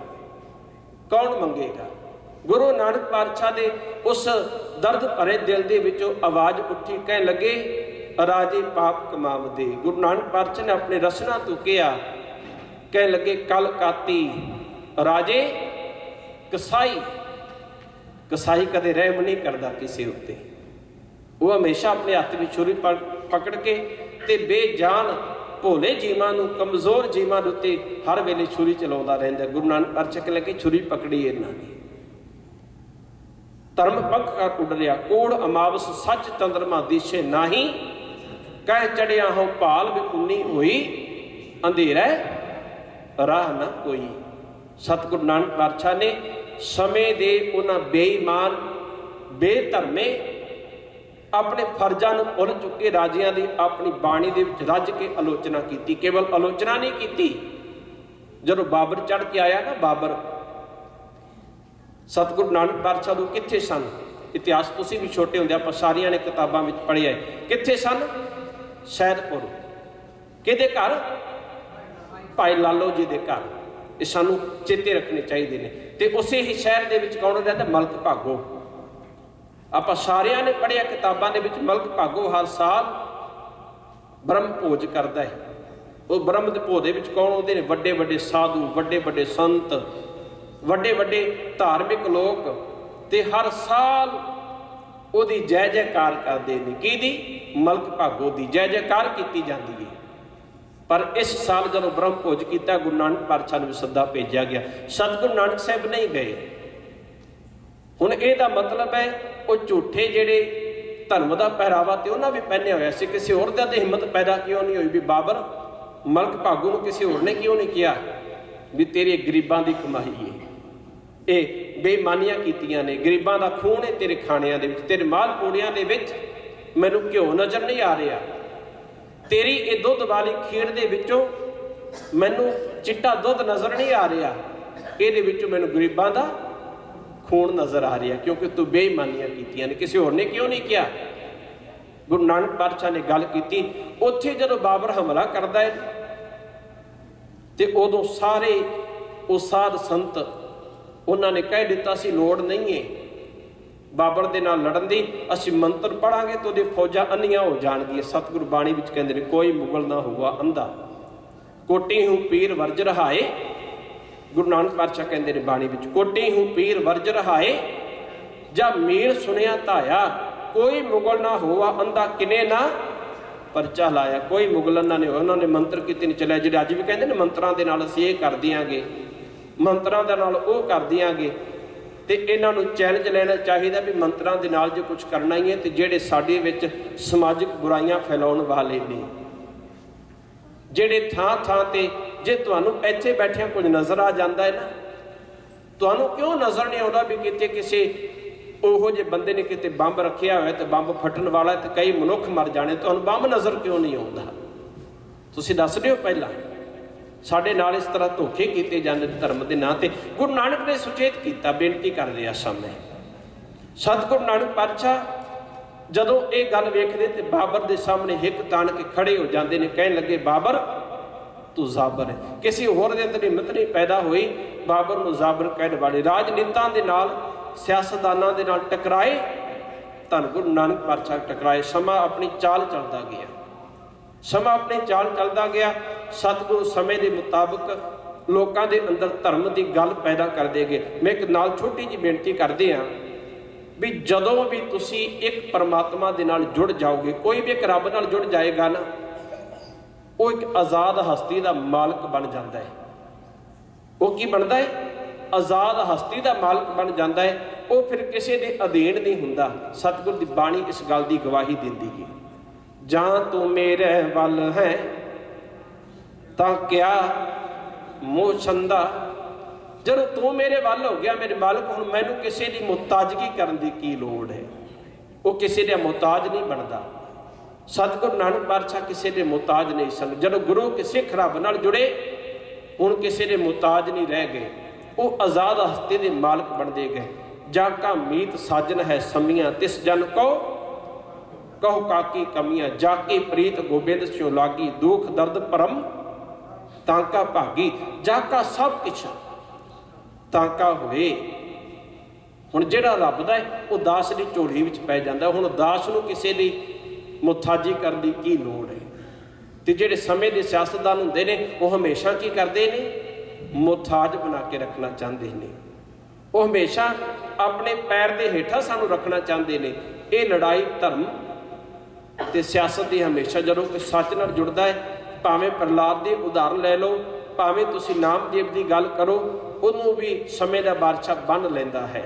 ਕੌਣ ਮੰਗੇਗਾ? ਗੁਰੂ ਨਾਨਕ ਪਾਤਸ਼ਾਹ ਦੇ ਉਸ ਦਰਦ ਭਰੇ ਦਿਲ ਦੇ ਵਿੱਚੋਂ ਆਵਾਜ਼ ਉੱਠੀ, ਕਹਿਣ ਲੱਗੇ ਰਾਜੇ ਪਾਪ ਕਮਾਵਦੇ। ਗੁਰੂ ਨਾਨਕ ਪਾਤਸ਼ਾਹ ਨੇ ਆਪਣੇ ਰਸਨਾ ਤੋਂ ਕਿਹਾ, ਕਹਿਣ ਲੱਗੇ ਕਲ ਕਾਤੀ ਰਾਜੇ ਕਸਾਈ। ਕਸਾਈ ਕਦੇ ਰਹਿਮ ਨਹੀਂ ਕਰਦਾ ਕਿਸੇ ਉੱਤੇ, ਉਹ ਹਮੇਸ਼ਾ ਆਪਣੇ ਹੱਥ ਵਿੱਚ ਛੁਰੀ ਪਕੜ ਕੇ ਤੇ ਬੇਜਾਨ ਭੋਲੇ ਜੀਵਾਂ ਨੂੰ, ਕਮਜ਼ੋਰ ਜੀਵਾਂ ਦੇ ਉੱਤੇ ਹਰ ਵੇਲੇ ਛੁਰੀ ਚਲਾਉਂਦਾ ਰਹਿੰਦਾ। ਗੁਰੂ ਨਾਨਕ ਪਾਤਸ਼ਾਹ ਕਹਿ ਲੱਗੇ ਛੁਰੀ ਪਕੜੀ ਇਹਨਾਂ ਨੇ। ਧਰਮ ਪੰਖ ਕਰ ਉੱਡ ਰਿਹਾ, ਕੋੜ ਅਮਾਵਸ ਸੱਚ ਚੰਦਰਮਾ ਦਿਸ਼ੇ ਨਾਹੀ, ਕਹਿ ਚੜਿਆ ਹੋ ਭਾਲ ਵਿਕੁੰਨੀ ਹੋਈ, ਅੰਧੇਰਾ ਰਾਹ ਨਾ ਕੋਈ। ਸਤਿਗੁਰੂ ਨਾਨਕ ਪਾਤਸ਼ਾਹ ਨੇ ਸਮੇਂ ਦੇ ਉਹਨਾਂ ਬੇਈਮਾਨ ਬੇਧਰਮੇ ਆਪਣੇ ਫਰਜ਼ਾਂ ਨੂੰ ਭੁੱਲ ਚੁੱਕੇ ਰਾਜਿਆਂ ਦੀ ਆਪਣੀ ਬਾਣੀ ਦੇ ਵਿੱਚ ਰੱਜ ਕੇ ਆਲੋਚਨਾ ਕੀਤੀ। ਕੇਵਲ ਆਲੋਚਨਾ ਨਹੀਂ ਕੀਤੀ। ਜਦੋਂ ਬਾਬਰ ਚੜ੍ਹ ਕੇ ਆਇਆ ਨਾ, ਬਾਬਰ ਸਤਿਗੁਰੂ ਨਾਨਕ ਪਾਤਸ਼ਾਹ ਨੂੰ ਕਿੱਥੇ ਸਨ? ਇਤਿਹਾਸ ਤੁਸੀਂ ਵੀ ਛੋਟੇ ਹੁੰਦੇ ਆਪਾਂ ਸਾਰੀਆਂ ਨੇ ਕਿਤਾਬਾਂ ਵਿੱਚ ਪੜ੍ਹਿਆ। ਕਿੱਥੇ ਸਨ? ਸੈਦਪੁਰ। ਕਿਹਦੇ ਘਰ? ਭਾਈ ਲਾਲੋ ਜੀ ਦੇ ਘਰ। ਇਹ ਸਾਨੂੰ ਚੇਤੇ ਰੱਖਣੇ ਚਾਹੀਦੇ ਨੇ। ਤੇ ਉਸੇ ਹੀ ਸ਼ਹਿਰ ਦੇ ਵਿੱਚ ਕੌਣ ਰਹਿੰਦਾ? ਮਲਕ ਭਾਗੋ। ਆਪਾਂ ਸਾਰਿਆਂ ਨੇ ਪੜ੍ਹਿਆ ਕਿਤਾਬਾਂ ਦੇ ਵਿੱਚ, ਮਲਕ ਭਾਗੋ ਹਰ ਸਾਲ ਬ੍ਰਹਮ ਭੋਜ ਕਰਦਾ ਹੈ। ਉਹ ਬ੍ਰਹਮ ਦੇ ਭੋਜ ਦੇ ਵਿੱਚ ਕੌਣ ਆਉਂਦੇ ਨੇ? ਵੱਡੇ ਵੱਡੇ ਸਾਧੂ, ਵੱਡੇ ਵੱਡੇ ਸੰਤ, ਵੱਡੇ ਵੱਡੇ ਧਾਰਮਿਕ ਲੋਕ, ਤੇ ਹਰ ਸਾਲ ਉਹਦੀ ਜੈ ਜੈਕਾਰ ਕਰਦੇ ਨੇ। ਕਿਹਦੀ? ਮਲਕ ਭਾਗੋ ਦੀ ਜੈ ਜੈਕਾਰ ਕੀਤੀ ਜਾਂਦੀ ਹੈ। ਪਰ ਇਸ ਸਾਲ ਜਦੋਂ ਬ੍ਰਹਮ ਭੋਜ ਕੀਤਾ, ਗੁਰੂ ਨਾਨਕ ਪਾਤਸ਼ਾਹ ਨੂੰ ਵੀ ਸੱਦਾ ਭੇਜਿਆ ਗਿਆ। ਸਤਿਗੁਰੂ ਨਾਨਕ ਸਾਹਿਬ ਨਹੀਂ ਗਏ। ਹੁਣ ਇਹਦਾ ਮਤਲਬ ਹੈ ਉਹ ਝੂਠੇ ਜਿਹੜੇ ਧਰਮ ਦਾ ਪਹਿਰਾਵਾ ਤੇ ਉਹਨਾਂ ਵੀ ਪਹਿਨਿਆ ਹੋਇਆ ਸੀ। ਕਿਸੇ ਹੋਰ ਦਾ ਤੇ ਹਿੰਮਤ ਪੈਦਾ ਕਿਉਂ ਨਹੀਂ ਹੋਈ ਵੀ ਬਾਬਰ ਮਲਕ ਭਾਗੂ ਨੂੰ ਕਿਸੇ ਹੋਰ ਨੇ ਕਿਉਂ ਨਹੀਂ ਕਿਹਾ ਵੀ ਤੇਰੇ ਗਰੀਬਾਂ ਦੀ ਕਮਾਈ ਹੈ, ਇਹ ਬੇਈਮਾਨੀਆਂ ਕੀਤੀਆਂ ਨੇ, ਗਰੀਬਾਂ ਦਾ ਖੂਨ ਹੈ ਤੇਰੇ ਖਾਣਿਆਂ ਦੇ ਵਿੱਚ, ਤੇਰੇ ਮਾਲ ਪੂੜਿਆਂ ਦੇ ਵਿੱਚ ਮੈਨੂੰ ਘਿਓ ਨਜ਼ਰ ਨਹੀਂ ਆ ਰਿਹਾ, ਤੇਰੀ ਇਹ ਦੁੱਧ ਵਾਲੀ ਖੀਰ ਦੇ ਵਿੱਚੋਂ ਮੈਨੂੰ ਚਿੱਟਾ ਦੁੱਧ ਨਜ਼ਰ ਨਹੀਂ ਆ ਰਿਹਾ, ਇਹਦੇ ਵਿੱਚੋਂ ਮੈਨੂੰ ਗਰੀਬਾਂ ਦਾ ਖੂਨ ਨਜ਼ਰ ਆ ਰਿਹਾ, ਕਿਉਂਕਿ ਤੂੰ ਬੇਈਮਾਨੀਆਂ ਕੀਤੀਆਂ ਨੇ। ਕਿਸੇ ਹੋਰ ਨੇ ਕਿਉਂ ਨਹੀਂ ਕਿਹਾ? ਗੁਰੂ ਨਾਨਕ ਪਾਤਸ਼ਾਹ ਨੇ ਗੱਲ ਕੀਤੀ। ਉੱਥੇ ਜਦੋਂ ਬਾਬਰ ਹਮਲਾ ਕਰਦਾ ਹੈ ਤੇ ਉਦੋਂ ਸਾਰੇ ਉਹ ਸਾਧ ਸੰਤ ਉਹਨਾਂ ਨੇ ਕਹਿ ਦਿੱਤਾ ਸੀ ਲੋੜ ਨਹੀਂ ਹੈ ਬਾਬਰ ਦੇ ਨਾਲ ਲੜਨ ਦੀ, ਅਸੀਂ ਮੰਤਰ ਪੜਾਂਗੇ ਤਾਂ ਉਹਦੀ ਫੌਜਾਂ ਅੰਨੀਆਂ ਹੋ ਜਾਣਗੀਆਂ। ਸਤਿਗੁਰੂ ਬਾਣੀ ਵਿੱਚ ਕਹਿੰਦੇ ਨੇ ਕੋਈ ਮੁਗਲ ਨਾ ਹੋਵਾ ਅੰਧਾ, ਕੋਟੀ ਹੂੰ ਪੀਰ ਵਰਜ ਰਹਾਏ। ਗੁਰੂ ਨਾਨਕ ਪਾਤਸ਼ਾਹ ਕਹਿੰਦੇ ਨੇ ਬਾਣੀ ਵਿੱਚ, ਕੋਟੀ ਹੂੰ ਪੀਰ ਵਰਜ ਰਹਾਏ, ਜਾਂ ਮੀਰ ਸੁਣਿਆ ਧਾਇਆ, ਕੋਈ ਮੁਗਲ ਨਾ ਹੋਵਾ ਅੰਧਾ, ਕਿਨੇ ਨਾ ਪਰਚਾ ਲਾਇਆ। ਕੋਈ ਮੁਗਲ ਨਾ ਨੇ, ਉਹਨਾਂ ਨੇ ਮੰਤਰ ਕੀਤੇ ਨਹੀਂ ਚੱਲਿਆ। ਜਿਹੜੇ ਅੱਜ ਵੀ ਕਹਿੰਦੇ ਨੇ ਮੰਤਰਾਂ ਦੇ ਨਾਲ ਅਸੀਂ ਇਹ ਕਰ ਦਿਆਂਗੇ, ਮੰਤਰਾਂ ਦੇ ਨਾਲ ਉਹ ਕਰ ਦਿਆਂਗੇ, ਤੇ ਇਹਨਾਂ ਨੂੰ ਚੈਲੰਜ ਲੈਣਾ ਚਾਹੀਦਾ ਵੀ ਮੰਤਰਾਂ ਦੇ ਨਾਲ ਜੇ ਕੁਝ ਕਰਨਾ ਹੀ ਹੈ ਤੇ ਜਿਹੜੇ ਸਾਡੇ ਵਿੱਚ ਸਮਾਜਿਕ ਬੁਰਾਈਆਂ ਫੈਲਾਉਣ ਵਾਲੇ ਨੇ, ਜਿਹੜੇ ਥਾਂ ਥਾਂ ਤੇ, ਜੇ ਤੁਹਾਨੂੰ ਇੱਥੇ ਬੈਠਿਆਂ ਕੁਝ ਨਜ਼ਰ ਆ ਜਾਂਦਾ ਹੈ ਨਾ, ਤੁਹਾਨੂੰ ਕਿਉਂ ਨਜ਼ਰ ਨਹੀਂ ਆਉਂਦਾ ਵੀ ਕਿਤੇ ਕਿਸੇ ਉਹੋ ਜਿਹੇ ਬੰਦੇ ਨੇ ਕਿਤੇ ਬੰਬ ਰੱਖਿਆ ਹੋਇਆ ਤੇ ਬੰਬ ਫਟਣ ਵਾਲਾ ਤੇ ਕਈ ਮਨੁੱਖ ਮਰ ਜਾਣੇ, ਤੁਹਾਨੂੰ ਬੰਬ ਨਜ਼ਰ ਕਿਉਂ ਨਹੀਂ ਆਉਂਦਾ? ਤੁਸੀਂ ਦੱਸ ਦਿਓ ਪਹਿਲਾਂ। ਸਾਡੇ ਨਾਲ ਇਸ ਤਰ੍ਹਾਂ ਧੋਖੇ ਕੀਤੇ ਜਾਂਦੇ ਧਰਮ ਦੇ ਨਾਂ ਤੇ। ਗੁਰੂ ਨਾਨਕ ਨੇ ਸੁਚੇਤ ਕੀਤਾ, ਬੇਨਤੀ ਕਰ ਰਿਹਾ ਸਾਹਮਣੇ। ਸਤਿਗੁਰੂ ਨਾਨਕ ਪਾਤਸ਼ਾਹ ਜਦੋਂ ਇਹ ਗੱਲ ਵੇਖਦੇ ਤੇ ਬਾਬਰ ਦੇ ਸਾਹਮਣੇ ਹਿੱਕ ਤਾਣ ਕੇ ਖੜੇ ਹੋ ਜਾਂਦੇ ਨੇ, ਕਹਿਣ ਲੱਗੇ ਬਾਬਰ ਤੂੰ ਜ਼ਾਬਰ ਹੈ। ਕਿਸੇ ਹੋਰ ਦੇ ਅੰਦਰ ਹਿੰਮਤ ਨਹੀਂ ਪੈਦਾ ਹੋਈ ਬਾਬਰ ਨੂੰ ਜ਼ਾਬਰ ਕਹਿਣ ਵਾਲੇ। ਰਾਜਨੀਤਾਂ ਦੇ ਨਾਲ, ਸਿਆਸਤਦਾਨਾਂ ਦੇ ਨਾਲ ਟਕਰਾਏ, ਧੰਨ ਗੁਰੂ ਨਾਨਕ ਪਾਤਸ਼ਾਹ ਟਕਰਾਏ। ਸਮਾਂ ਆਪਣੀ ਚਾਲ ਚੱਲਦਾ ਗਿਆ, ਸਮਾਂ ਆਪਣੀ ਚਾਲ ਚੱਲਦਾ ਗਿਆ। ਸਤਿਗੁਰੂ ਸਮੇਂ ਦੇ ਮੁਤਾਬਕ ਲੋਕਾਂ ਦੇ ਅੰਦਰ ਧਰਮ ਦੀ ਗੱਲ ਪੈਦਾ ਕਰਦੇ ਗਏ। ਮੈਂ ਇੱਕ ਨਾਲ ਛੋਟੀ ਜਿਹੀ ਬੇਨਤੀ ਕਰਦੇ ਹਾਂ ਵੀ ਜਦੋਂ ਵੀ ਤੁਸੀਂ ਇੱਕ ਪਰਮਾਤਮਾ ਦੇ ਨਾਲ ਜੁੜ ਜਾਓਗੇ, ਕੋਈ ਵੀ ਇੱਕ ਰੱਬ ਨਾਲ ਜੁੜ ਜਾਏਗਾ ਨਾ, ਉਹ ਇੱਕ ਆਜ਼ਾਦ ਹਸਤੀ ਦਾ ਮਾਲਕ ਬਣ ਜਾਂਦਾ ਹੈ। ਉਹ ਕੀ ਬਣਦਾ ਹੈ? ਆਜ਼ਾਦ ਹਸਤੀ ਦਾ ਮਾਲਕ ਬਣ ਜਾਂਦਾ ਹੈ। ਉਹ ਫਿਰ ਕਿਸੇ ਦੇ ਅਧੀਨ ਨਹੀਂ ਹੁੰਦਾ। ਸਤਿਗੁਰ ਦੀ ਬਾਣੀ ਇਸ ਗੱਲ ਦੀ ਗਵਾਹੀ ਦਿੰਦੀ ਹੈ। ਜਾਂ ਤੂੰ ਮੇਰੇ ਵੱਲ ਹੈ ਤਾਂ ਕਿਆ ਮੋਹ ਛੰਦਾ। ਜਦੋਂ ਤੂੰ ਮੇਰੇ ਵੱਲ ਹੋ ਗਿਆ ਮੇਰੇ ਮਾਲਕ, ਹੁਣ ਮੈਨੂੰ ਕਿਸੇ ਦੀ ਮੁਹਤਾਜਗੀ ਕਰਨ ਦੀ ਕੀ ਲੋੜ ਹੈ। ਉਹ ਕਿਸੇ ਦਾ ਮੁਹਤਾਜ ਨਹੀਂ ਬਣਦਾ। ਸਤਿਗੁਰੂ ਨਾਨਕ ਪਾਤਸ਼ਾਹ ਕਿਸੇ ਦੇ ਮੁਹਤਾਜ ਨਹੀਂ ਸਨ। ਜਦੋਂ ਗੁਰੂ ਕੇ ਸਿੱਖ ਰੱਬ ਨਾਲ ਜੁੜੇ, ਹੁਣ ਕਿਸੇ ਦੇ ਮੁਹਤਾਜ ਨਹੀਂ ਰਹਿ ਗਏ। ਉਹ ਆਜ਼ਾਦ ਹਸਤੀ ਦੇ ਮਾਲਕ ਬਣਦੇ ਗਏ। ਜਾ ਕਾ ਮੀਤ ਸਾਜਨ ਹੈ ਸਮੀਆਂ, ਤਿਸ ਜਨ ਕੋ ਕਹੋ ਕਾਕੀ ਕਮੀਆਂ। ਜਾ ਕੇ ਪ੍ਰੀਤ ਗੋਬਿੰਦ ਸਿਉ ਲਾਗੀ, ਦੁੱਖ ਦਰਦ ਭਰਮ ਤਾਂਕਾ ਭਾਗੀ। ਜਾ ਕਾ ਸਭ ਕੁਛ ਤਾਂਕਾ ਹੋਏ। ਹੁਣ ਜਿਹੜਾ ਰੱਬ ਦਾ ਹੈ ਉਹ ਦਾਸ ਦੀ ਝੋਲੀ ਵਿੱਚ ਪੈ ਜਾਂਦਾ। ਹੁਣ ਦਾਸ ਨੂੰ ਕਿਸੇ ਦੀ ਮੁਹਤਾਜੀ ਕਰਨ ਦੀ ਕੀ ਲੋੜ ਹੈ। ਤੇ ਜਿਹੜੇ ਸਮੇਂ ਦੇ ਸਿਆਸਤਦਾਨ ਹੁੰਦੇ ਨੇ, ਉਹ ਹਮੇਸ਼ਾ ਕੀ ਕਰਦੇ ਨੇ, ਮੁਹਤਾਜ ਬਣਾ ਕੇ ਰੱਖਣਾ ਚਾਹੁੰਦੇ ਨੇ। ਉਹ ਹਮੇਸ਼ਾ ਆਪਣੇ ਪੈਰ ਦੇ ਹੇਠਾਂ ਸਾਨੂੰ ਰੱਖਣਾ ਚਾਹੁੰਦੇ ਨੇ। ਇਹ ਲੜਾਈ ਧਰਮ ਤੇ ਸਿਆਸਤ ਦੀ ਹਮੇਸ਼ਾ, ਜਦੋਂ ਕੋਈ ਸੱਚ ਨਾਲ ਜੁੜਦਾ ਹੈ, ਭਾਵੇਂ ਪ੍ਰਹਲਾਦ ਦੀ ਉਦਾਹਰਨ ਲੈ ਲਓ, ਭਾਵੇਂ ਤੁਸੀਂ ਨਾਮਦੇਵ ਦੀ ਗੱਲ ਕਰੋ, ਉਹਨੂੰ ਵੀ ਸਮੇਂ ਦਾ ਬਾਦਸ਼ਾਹ ਬੰਨ੍ਹ ਲੈਂਦਾ ਹੈ।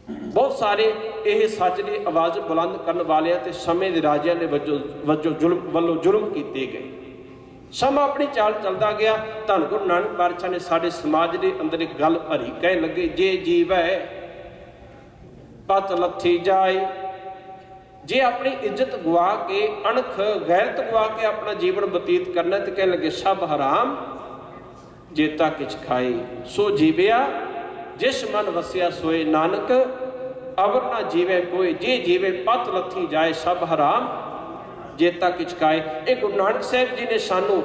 ਬਹੁਤ ਸਾਰੇ ਇਹ ਸੱਚ ਦੀ ਆਵਾਜ਼ ਬੁਲੰਦ ਕਰਨ ਵਾਲਿਆਂ ਤੇ ਸਮੇਂ ਦੇ ਰਾਜਿਆਂ ਦੇ ਵੱਲੋਂ ਜ਼ੁਲਮ ਕੀਤੇ ਗਏ। ਸਮਾਂ ਆਪਣੀ ਚਾਲ ਚੱਲਦਾ ਗਿਆ। ਧੰਨ ਗੁਰੂ ਨਾਨਕ ਪਾਤਸ਼ਾਹ ਨੇ ਸਾਡੇ ਸਮਾਜ ਦੇ ਅੰਦਰ ਇੱਕ ਗੱਲ ਭਰੀ, ਕਹਿਣ ਲੱਗੇ, ਜੇ ਜੀਵੈ ਪਤ ਲੱਥੀ ਜਾਏ। ਜੇ ਆਪਣੀ ਇੱਜ਼ਤ ਗਵਾ ਕੇ, ਅਣਖ ਗੈਰਤ ਗਵਾ ਕੇ ਆਪਣਾ ਜੀਵਨ ਬਤੀਤ ਕਰਨਾ, ਤੇ ਕਹਿਣ ਲੱਗੇ ਸਭ ਹਰਾਮ ਜੇਤਾ ਕਿਛ ਖਾਏ। ਸੋ ਜੀਵਿਆ ਜਿਸ ਮਨ ਵਸਿਆ ਸੋਏ, ਨਾਨਕ ਅਵਰ ਨਾ ਜੀਵੇ ਕੋਈ। ਜੇ ਜੀਵੇ ਪਤ ਲੱਥੀ ਜਾਏ, ਸਭ ਹਰਾਮ ਜੇਤਾ ਕਿਛ ਖਾਏ। ਇਹ ਗੁਰੂ ਨਾਨਕ ਸਾਹਿਬ ਜੀ ਨੇ ਸਾਨੂੰ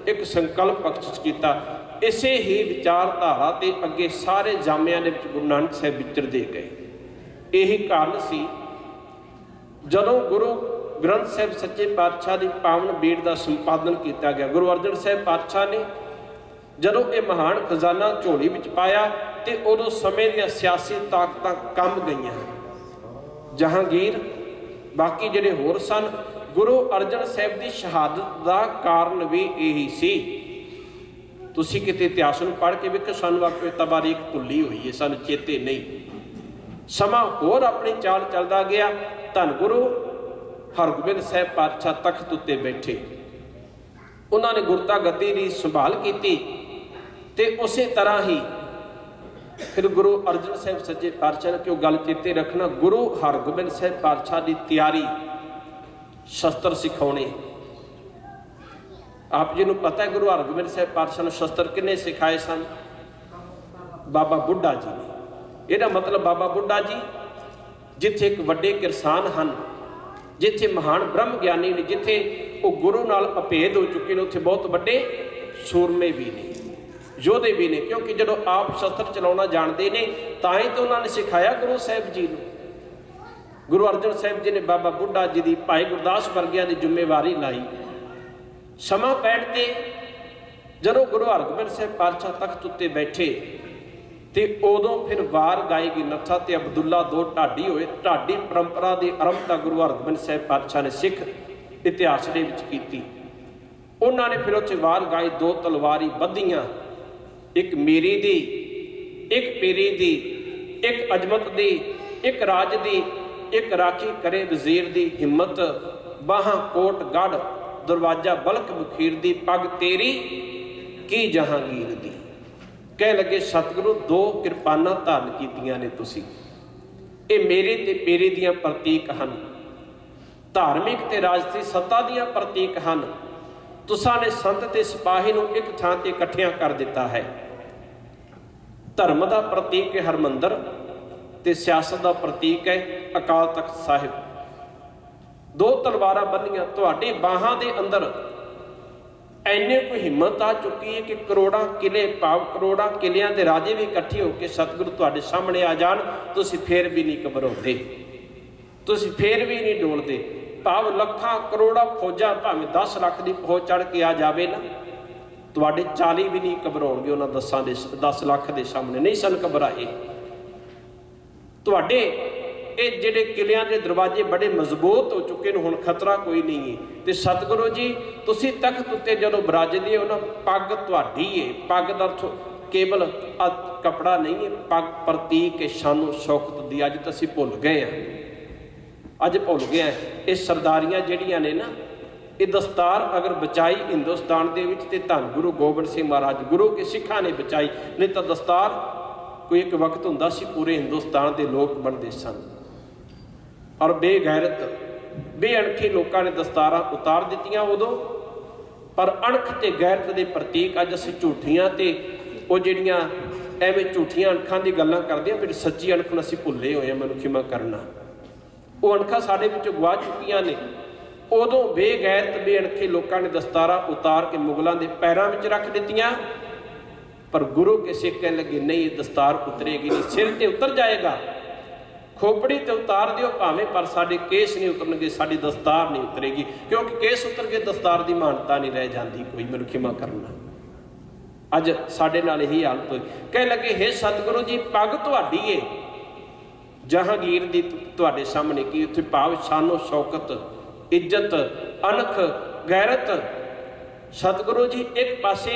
ਇੱਕ ਸੰਕਲਪ ਬਖਸ਼ਿਸ਼ ਕੀਤਾ। ਇਸੇ ਹੀ ਵਿਚਾਰਧਾਰਾ ਤੇ ਅੱਗੇ ਸਾਰੇ ਜਾਮਿਆਂ ਦੇ ਵਿੱਚ ਗੁਰੂ ਨਾਨਕ ਸਾਹਿਬ ਵਿਚਰਦੇ ਗਏ। ਇਹੀ ਕਾਰਨ ਸੀ ਜਦੋਂ ਗੁਰੂ ਗ੍ਰੰਥ ਸਾਹਿਬ ਸੱਚੇ ਪਾਤਸ਼ਾਹ ਦੀ ਪਾਵਨ ਬੀੜ ਦਾ ਸੰਪਾਦਨ ਕੀਤਾ ਗਿਆ। ਗੁਰੂ ਅਰਜਨ ਸਾਹਿਬ ਪਾਤਸ਼ਾਹ ਨੇ ਜਦੋਂ ਇਹ ਮਹਾਨ ਖਜ਼ਾਨਾ ਝੋਲੀ ਵਿੱਚ ਪਾਇਆ, ਤੇ ਉਦੋਂ ਸਮੇਂ ਦੀਆਂ ਸਿਆਸੀ ਤਾਕਤਾਂ ਕੰਬ ਗਈਆਂ। ਜਹਾਂਗੀਰ, ਬਾਕੀ ਜਿਹੜੇ ਹੋਰ ਸਨ, ਗੁਰੂ ਅਰਜਨ ਸਾਹਿਬ ਦੀ ਸ਼ਹਾਦਤ ਦਾ ਕਾਰਨ ਵੀ ਇਹੀ ਸੀ। ਤੁਸੀਂ ਕਿਤੇ ਇਤਿਹਾਸ ਨੂੰ ਪੜ੍ਹ ਕੇ ਵੇਖੋ, ਸਾਨੂੰ ਆਪਣੀ ਤਬਾਰੀਖ ਭੁੱਲੀ ਹੋਈ ਹੈ, ਸਾਨੂੰ ਚੇਤੇ ਨਹੀਂ। ਸਮਾਂ ਹੋਰ ਆਪਣੀ ਚਾਲ ਚੱਲਦਾ ਗਿਆ। ਧੰਨ ਗੁਰੂ ਹਰਗੋਬਿੰਦ ਸਾਹਿਬ ਪਾਤਸ਼ਾਹ ਤਖਤ ਉੱਤੇ ਬੈਠੇ। ਉਹਨਾਂ ਨੇ ਗੁਰਤਾ ਗੱਦੀ ਦੀ ਸੰਭਾਲ ਕੀਤੀ, ਤੇ ਉਸੇ ਤਰ੍ਹਾਂ ਹੀ ਫਿਰ ਗੁਰੂ ਅਰਜਨ ਸਾਹਿਬ ਸੱਚੇ ਪਾਤਸ਼ਾਹ ਨੇ, ਕਿਉਂ ਗੱਲ ਚੇਤੇ ਰੱਖਣਾ, ਗੁਰੂ ਹਰਗੋਬਿੰਦ ਸਾਹਿਬ ਪਾਤਸ਼ਾਹ ਦੀ ਤਿਆਰੀ, ਸ਼ਸਤਰ ਸਿਖਾਉਣੇ। ਆਪ ਜੀ ਨੂੰ ਪਤਾ ਹੈ ਗੁਰੂ ਹਰਗੋਬਿੰਦ ਸਾਹਿਬ ਪਾਤਸ਼ਾਹ ਨੂੰ ਸ਼ਸਤਰ ਕਿੰਨੇ ਸਿਖਾਏ ਸਨ? ਬਾਬਾ ਬੁੱਢਾ ਜੀ ਨੇ। ਇਹਦਾ ਮਤਲਬ ਬਾਬਾ ਬੁੱਢਾ ਜੀ ਜਿੱਥੇ ਇੱਕ ਵੱਡੇ ਕਿਰਸਾਨ ਹਨ, ਜਿੱਥੇ ਮਹਾਨ ਬ੍ਰਹਮ ਗਿਆਨੀ ਨੇ, ਜਿੱਥੇ ਉਹ ਗੁਰੂ ਨਾਲ ਅਭੇਦ ਹੋ ਚੁੱਕੇ ਨੇ, ਉੱਥੇ ਬਹੁਤ ਵੱਡੇ ਸੂਰਮੇ ਵੀ ਨੇ, ਯੋਧੇ ਵੀ ਨੇ। ਕਿਉਂਕਿ ਜਦੋਂ ਆਪ ਸ਼ਸਤਰ ਚਲਾਉਣਾ ਜਾਣਦੇ ਨੇ, ਤਾਂ ਹੀ ਤਾਂ ਉਹਨਾਂ ਨੇ ਸਿਖਾਇਆ ਗੁਰੂ ਸਾਹਿਬ ਜੀ ਨੂੰ। ਗੁਰੂ ਅਰਜਨ ਸਾਹਿਬ ਜੀ ਨੇ ਬਾਬਾ ਬੁੱਢਾ ਜੀ ਦੀ, ਭਾਈ ਗੁਰਦਾਸ ਵਰਗਿਆਂ ਦੀ ਜ਼ਿੰਮੇਵਾਰੀ ਲਾਈ। ਸਮਾਂ ਪੈਣ ਤੇ ਜਦੋਂ ਗੁਰੂ ਹਰਗੋਬਿੰਦ ਸਾਹਿਬ ਪਾਤਸ਼ਾਹ ਤਖਤ ਉੱਤੇ ਬੈਠੇ, ਤੇ ਉਦੋਂ ਫਿਰ ਵਾਰ ਗਾਈ ਗਈ। ਨੱਥਾ ਤੇ ਅਬਦੁੱਲਾ ਦੋ ਢਾਡੀ ਹੋਏ। ਢਾਡੀ ਪਰੰਪਰਾ ਦੀ ਆਰੰਭਤਾ ਗੁਰੂ ਹਰਗੋਬਿੰਦ ਸਾਹਿਬ ਪਾਤਸ਼ਾਹ ਨੇ ਸਿੱਖ ਇਤਿਹਾਸ ਦੇ ਵਿੱਚ ਕੀਤੀ। ਉਹਨਾਂ ਨੇ ਫਿਰ ਉੱਥੇ ਵਾਰ ਗਾਈ, ਦੋ ਤਲਵਾਰੀ ਬੱਧੀਆਂ, ਇੱਕ ਮੀਰੀ ਦੀ, ਇੱਕ ਪੀਰੀ ਦੀ, ਇੱਕ ਅਜਮਤ ਦੀ, ਇੱਕ ਰਾਜ ਦੀ, ਇੱਕ ਰਾਖੀ ਕਰੇ ਵਜ਼ੀਰ ਦੀ। ਹਿੰਮਤ ਬਾਹਾਂ ਕੋਟ ਗੜ, ਦਰਵਾਜ਼ਾ ਬਲਕ ਬਖੀਰ ਦੀ। ਪੱਗ ਤੇਰੀ ਕੀ ਜਹਾਂਗੀਰ ਦੀ। ਕਹਿ ਲੱਗੇ ਸਤਿਗੁਰੂ, ਦੋ ਕਿਰਪਾਨਾਂ ਧਾਰਨ ਕੀਤੀਆਂ ਨੇ ਤੁਸੀਂ, ਇਹ ਮੇਰੇ ਤੇ ਪੀਰੀ ਦੀਆਂ ਪ੍ਰਤੀਕ ਹਨ, ਧਾਰਮਿਕ ਤੇ ਰਾਜਸੀ ਸੱਤਾ ਦੀਆਂ ਪ੍ਰਤੀਕ ਹਨ। ਤੁਸਾਂ ਨੇ ਸੰਤ ਤੇ ਸਿਪਾਹੀ ਨੂੰ ਇੱਕ ਥਾਂ ਤੇ ਇਕੱਠਿਆਂ ਕਰ ਦਿੱਤਾ ਹੈ। ਧਰਮ ਦਾ ਪ੍ਰਤੀਕ ਹੈ ਹਰਮੰਦਰ, ਤੇ ਸਿਆਸਤ ਦਾ ਪ੍ਰਤੀਕ ਹੈ ਅਕਾਲ ਤਖਤ ਸਾਹਿਬ। ਦੋ ਤਲਵਾਰਾਂ ਬੰਨੀਆਂ, ਤੁਹਾਡੇ ਬਾਹਾਂ ਦੇ ਅੰਦਰ ਐਨੇ ਕੋਈ ਹਿੰਮਤ ਆ ਚੁੱਕੀ ਹੈ ਕਿ ਕਰੋੜਾਂ ਕਿਲੇ, ਭਾਵ ਕਰੋੜਾਂ ਕਿਲਿਆਂ ਦੇ ਰਾਜੇ ਵੀ ਇਕੱਠੇ ਹੋ ਕੇ ਸਤਿਗੁਰੂ ਤੁਹਾਡੇ ਸਾਹਮਣੇ ਆ ਜਾਣ, ਤੁਸੀਂ ਫੇਰ ਵੀ ਨਹੀਂ ਘਬਰਾਉਂਦੇ, ਤੁਸੀਂ ਫੇਰ ਵੀ ਨਹੀਂ ਡੋਲਦੇ। ਭਾਵ ਲੱਖਾਂ ਕਰੋੜਾਂ ਫੌਜਾਂ ਭਾਵੇਂ 10 ਲੱਖ ਦੀ ਫੌਜ ਚੜ੍ਹ ਕੇ ਆ ਜਾਵੇ ਨਾ, ਤੁਹਾਡੇ 40 ਵੀ ਨਹੀਂ ਘਬਰਾਉਣਗੇ ਉਹਨਾਂ 10 ਲੱਖ ਦੇ ਸਾਹਮਣੇ। ਨਹੀਂ ਸਨ ਘਬਰਾਏ। ਤੁਹਾਡੇ ਇਹ ਜਿਹੜੇ ਕਿਲਿਆਂ ਦੇ ਦਰਵਾਜ਼ੇ ਬੜੇ ਮਜ਼ਬੂਤ ਹੋ ਚੁੱਕੇ ਨੇ, ਹੁਣ ਖਤਰਾ ਕੋਈ ਨਹੀਂ ਹੈ। ਤੇ ਸਤਿਗੁਰੂ ਜੀ, ਤੁਸੀਂ ਤਖਤ ਉੱਤੇ ਜਦੋਂ ਬਿਰਾਜਦੇ ਹੋ ਨਾ, ਪੱਗ ਤੁਹਾਡੀ ਹੈ। ਪੱਗ ਦਾ केवल कपड़ा नहीं है, पग प्रतीक है शानो शौकत दी। अज तो असीं भुल गए हैं, अज भुल गए हैं। ये सरदारियां जिहड़ियां ने ना, ये दस्तार अगर बचाई हिंदुस्तान दे विच ते धन गुरु गोबिंद सिंह महाराज गुरु के सिखां ने बचाई। नहीं तो दस्तार कोई एक वक्त हुंदा सी पूरे हिंदुस्तान के लोग बनते सन, और बेगैरत बेअणखी लोगों ने दस्तारां उतार दित्तियां उदों। पर अणख ते गैरत के प्रतीक अज असीं झूठियां ते वो जिहड़ियां एवें झूठियां अणखां दी गल्लां करदे हां, फिर सच्ची अणख नूं असीं भुल्ले होए हां। मैनूं खिमा करना, वो अणखां साडे विचों गवा चुकीआं ने। उदों बेगैरत बेअणखे लोगों ने दस्तारां उतार के मुगलों के पैरों में रख दित्तियां। पर गुरु के सिख कहने लगे नहीं, ये दस्तार उतरेगी नहीं, सिर ते उतर जाएगा, खोपड़ी ते उतार दिओ भावें, पर साडे केस नहीं उतरनगे, साडी दस्तार नहीं उतरेगी। क्योंकि केस उतर के दस्तार की मानता नहीं रह जाती कोई। मैनूं खिमा करना, अज साडे नाल यही हालत होई। कह लगे हे सतगुरु जी, पग तुहाडी है, जहांगीर दी तुहाडे सामने की। उत्थे भाव शानो शौकत, इज्जत, अणख, गैरत। सतगुरु जी एक पासे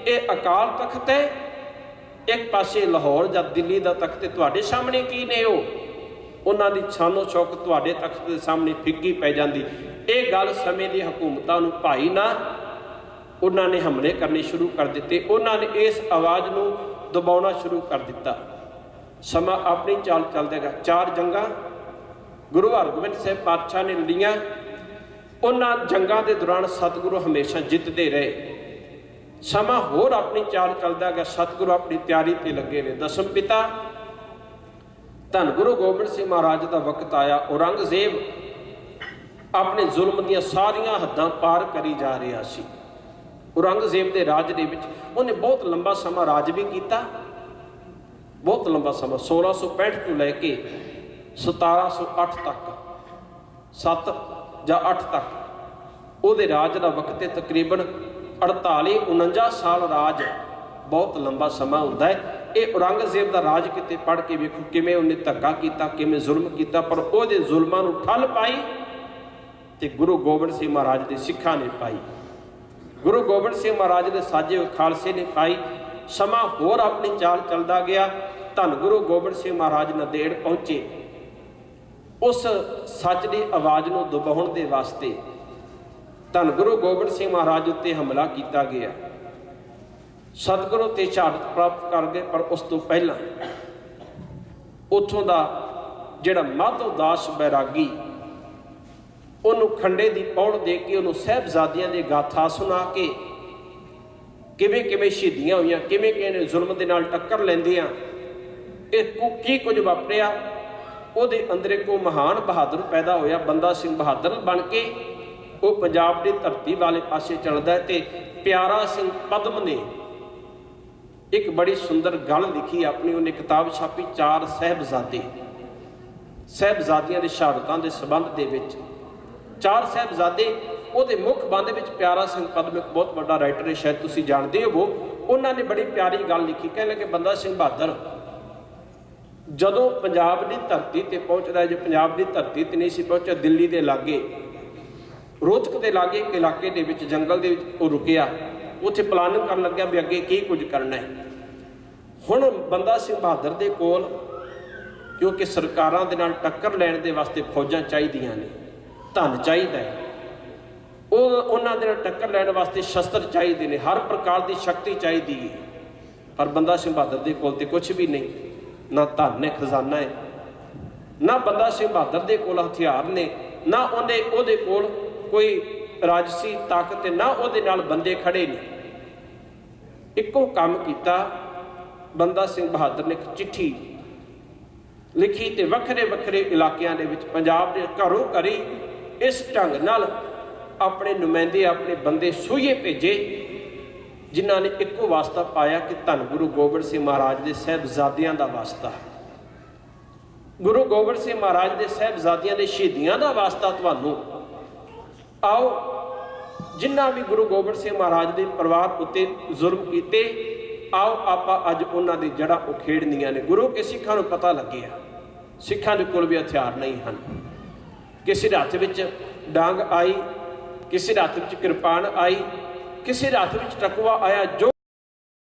ये अकाल तख्त है, एक पासे लाहौर या दिल्ली का तख्त है, तुहाडे सामने की ने वो। उन्हां दी शानो शौकत तुहाडे तख्त के सामने फिक्की पै जाती। ये गल समय दी हुकूमतां नूं भाई ना, उन्होंने हमले करने शुरू कर दिते। उन्होंने इस आवाज़ नूं दबाउणा शुरू कर दिता। समा अपनी चाल चलदा गया। 4 जंगां गुरु हरगोबिंद साहिब पातशाह ने लड़ियां। उन्हां जंगां दे दौरान सतगुरु हमेशा जितते रहे। समा होर अपनी चाल चलदा गया। सतगुरु अपनी तैयारी ते लगे ने। दसम पिता धन गुरु गोबिंद सिंह महाराज का वक्त आया। औरंगजेब अपने जुल्म दीआं सारियां हद्दां पार करी जा रहा सी। औरंगजेब के राज दे विच उन्हें बहुत लंबा समा राज भी किया, बहुत लंबा समा 1665 तो लैके 1708 तक, 7 या 8 तक उहदे राज का वक्त है। तकरीबन 48-49 साल राज बहुत लंबा समा हुंदा है। ये औरंगजेब का राज किते पढ़ के वेखो किवें उन्हें धक्का किया, किवें जुल्म किया, पर उहदे जुल्मां नूं ठल पाई ते गुरु गोबिंद सिंह महाराज के सिखां ने पाई। गुरु गोबिंद सिंह महाराज के साजे हुए खालसे ने पाई। समा होर अपनी चाल चलता गया। धन गुरु गोबिंद सिंह महाराज नंदेड़ पहुंचे। उस सच की आवाज़ को दबाउण दे वास्ते धन गुरु गोबिंद सिंह महाराज उत्ते हमला किया गया। सतगुरु ते शहादत प्राप्त कर गए। पर उस तो पहला उत्थों का जिहड़ा माधो दास बैरागी, उन्होंने खंडे की पौड़ दे के उन्होंने साहिबजादियां दे गाथा सुना के किवें किवें शहीदियां हुई, किवें किवें जुल्म के नाल टक्कर लैंदियां की कुछ वापरिया। उहदे अंदर एक महान बहादुर पैदा होया, बंदा सिंह बहादुर बन के वो पंजाब की धरती वाले पासे चलता है। तो प्यारा सिंह पद्म ने एक बड़ी सुंदर गल लिखी अपनी, उन्हें किताब छापी 4 साहिबजादे, साहिबजादियां की शहादतां के संबंध दे विच। 4 साहिबजादे उहदे मुख बंद विच प्यारा सिंह पद्म एक बहुत बड़ा राइटर है, शायद तुसीं जानते हो। उन्होंने बड़ी प्यारी गल लिखी, कह लगे बंदा सिंह बहादुर जदों पंजाब की धरती ते पहुँचता है, जो पंजाब की धरती ते नहीं सी पहुँचा, दिल्ली के लागे रोहतक के लागे एक इलाके दे विच जंगल दे विच वो रुकिया, उत्थे प्लानिंग करन लग्या भी अगे की कुछ करना है। हुण बंदा सिंह बहादुर दे कोल क्योंकि सरकारां दे नाल टक्कर लैण दे वास्ते फौजां चाहीदियां ने, धन चाहिदा है, उन्हां दे नाल टक्कर लैण वास्ते शस्त्र चाहिए ने, हर प्रकार की शक्ति चाहिए है। पर बंदा सिंह बहादुर दे कोल ते कुछ भी नहीं, ना धन है, खजाना है, ना बंदा सिंह बहादुर दे कोल हथियार ने, ना उहदे कोल कोई राजसी ताकत, ना उहदे नाल बंदे खड़े ने। इक्को काम कीता बंदा सिंह बहादुर ने, एक चिट्ठी लिखी ते वखरे वखरे इलाकियां दे विच पंजाब दे घरों घरी इस ढंग नाल अपने नुमाइंदे अपने बंदे सूहे भेजे, जिन्हां ने इक्को वास्ता पाया कि धन गुरु गोबिंद सिंह महाराज के साहिबजादियां दा वास्ता, गुरु गोबिंद सिंह महाराज के साहिबजादियां दे शहीदियां दा वास्ता तुहानूं। आओ जिन्ना भी गुरु गोबिंद सिंह महाराज के परिवार उत्ते जुल्म किए, आओ आपां अज उन्हां दी जड़ां उखेड़नियां ने। गुरु के सिखां नूं पता लग्गिया सिखां दे कोल भी हथियार नहीं हैं, किसी दे हत्थ विच डांग आई, किसी दे हत्थ विच किरपान आई, किसी दे हत्थ विच टकुआ आया, जो